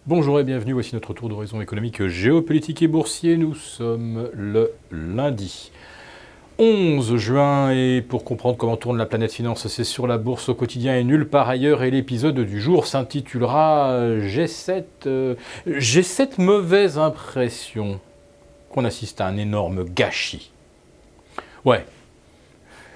Bonjour et bienvenue, voici notre tour d'horizon économique, géopolitique et boursier. Nous sommes le lundi 11 juin et pour comprendre comment tourne la planète finance, c'est sur la bourse au quotidien et nulle part ailleurs. Et l'épisode du jour s'intitulera J'ai cette mauvaise impression qu'on assiste à un énorme gâchis. Ouais.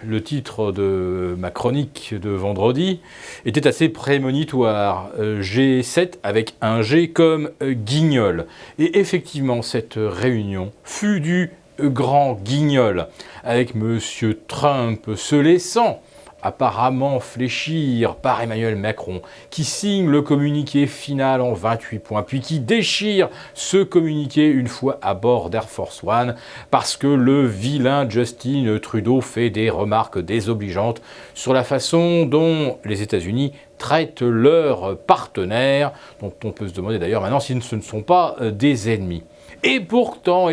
Le titre de ma chronique de vendredi était assez prémonitoire. G7 avec un G comme guignol. Et effectivement, cette réunion fut du grand guignol, avec M. Trump se laissant apparemment fléchir par Emmanuel Macron, qui signe le communiqué final en 28 points, puis qui déchire ce communiqué une fois à bord d'Air Force One, parce que le vilain Justin Trudeau fait des remarques désobligeantes sur la façon dont les États-Unis traitent leurs partenaires, dont on peut se demander d'ailleurs maintenant si ce ne sont pas des ennemis. Et pourtant,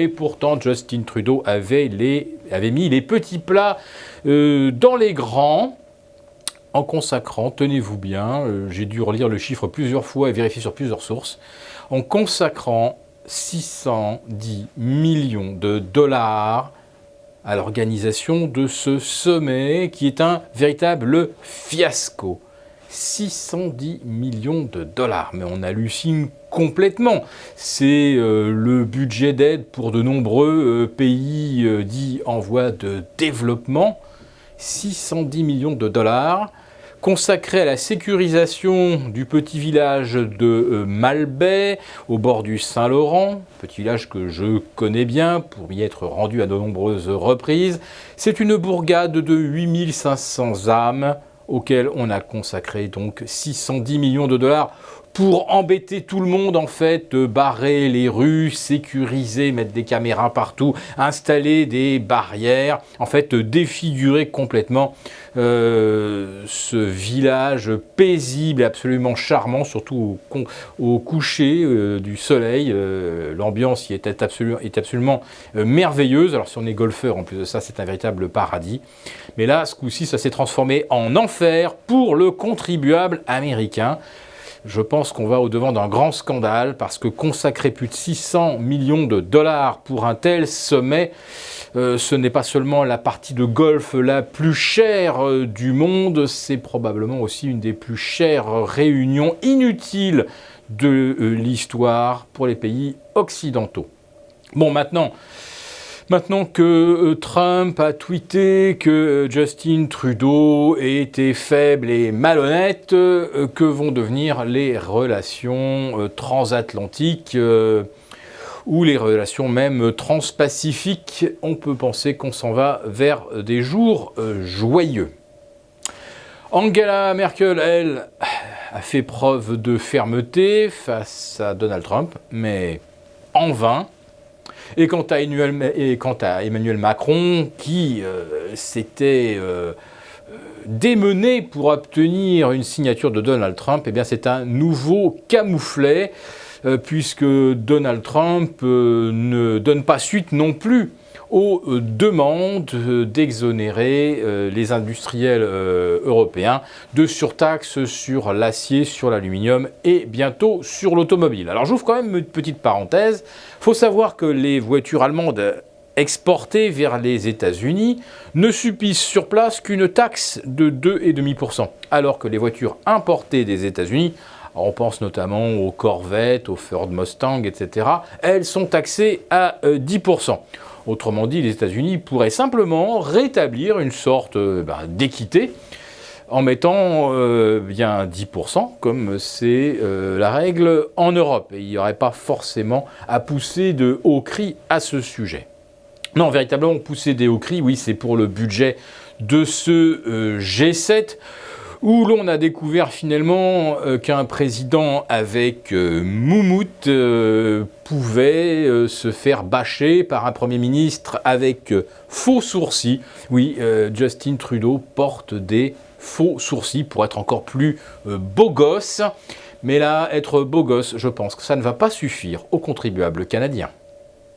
Justin Trudeau avait mis les petits plats dans les grands, en consacrant, tenez-vous bien, j'ai dû relire le chiffre plusieurs fois et vérifier sur plusieurs sources, en consacrant 610 millions de dollars à l'organisation de ce sommet qui est un véritable fiasco. 610 millions de dollars, mais on hallucine complètement. C'est le budget d'aide pour de nombreux pays dits en voie de développement. 610 millions de dollars consacrés à la sécurisation du petit village de Malbaie, au bord du Saint-Laurent, petit village que je connais bien pour y être rendu à de nombreuses reprises. C'est une bourgade de 8500 âmes auquel on a consacré donc 610 millions de dollars pour embêter tout le monde en fait, barrer les rues, sécuriser, mettre des caméras partout, installer des barrières, en fait défigurer complètement ce village paisible et absolument charmant, surtout au coucher du soleil. L'ambiance y était absolument merveilleuse. Alors si on est golfeur, en plus de ça, c'est un véritable paradis. Mais là, ce coup-ci, ça s'est transformé en enfer pour le contribuable américain. Je pense qu'on va au-devant d'un grand scandale parce que consacrer plus de 600 millions de dollars pour un tel sommet, ce n'est pas seulement la partie de golf la plus chère du monde, c'est probablement aussi une des plus chères réunions inutiles de l'histoire pour les pays occidentaux. Bon, maintenant que Trump a tweeté que Justin Trudeau était faible et malhonnête, que vont devenir les relations transatlantiques ou les relations même transpacifiques? On peut penser qu'on s'en va vers des jours joyeux. Angela Merkel, elle, a fait preuve de fermeté face à Donald Trump, mais en vain. Et quant à Emmanuel Macron, qui s'était démené pour obtenir une signature de Donald Trump, eh bien c'est un nouveau camouflet, puisque Donald Trump ne donne pas suite non plus aux demandes d'exonérer les industriels européens de surtaxes sur l'acier, sur l'aluminium et bientôt sur l'automobile. Alors j'ouvre quand même une petite parenthèse. Il faut savoir que les voitures allemandes exportées vers les États-Unis ne subissent sur place qu'une taxe de 2,5%, alors que les voitures importées des États-Unis, on pense notamment aux Corvettes, aux Ford Mustang, etc., elles sont taxées à 10%. Autrement dit, les États-Unis pourraient simplement rétablir une sorte d'équité en mettant bien 10%, comme c'est la règle en Europe. Et il n'y aurait pas forcément à pousser de hauts cris à ce sujet. Non, véritablement, pousser des hauts cris, oui, c'est pour le budget de ce G7, où l'on a découvert finalement qu'un président avec moumoute pouvait se faire bâcher par un Premier ministre avec faux sourcils. Oui, Justin Trudeau porte des faux sourcils pour être encore plus beau gosse. Mais là, être beau gosse, je pense que ça ne va pas suffire aux contribuables canadiens.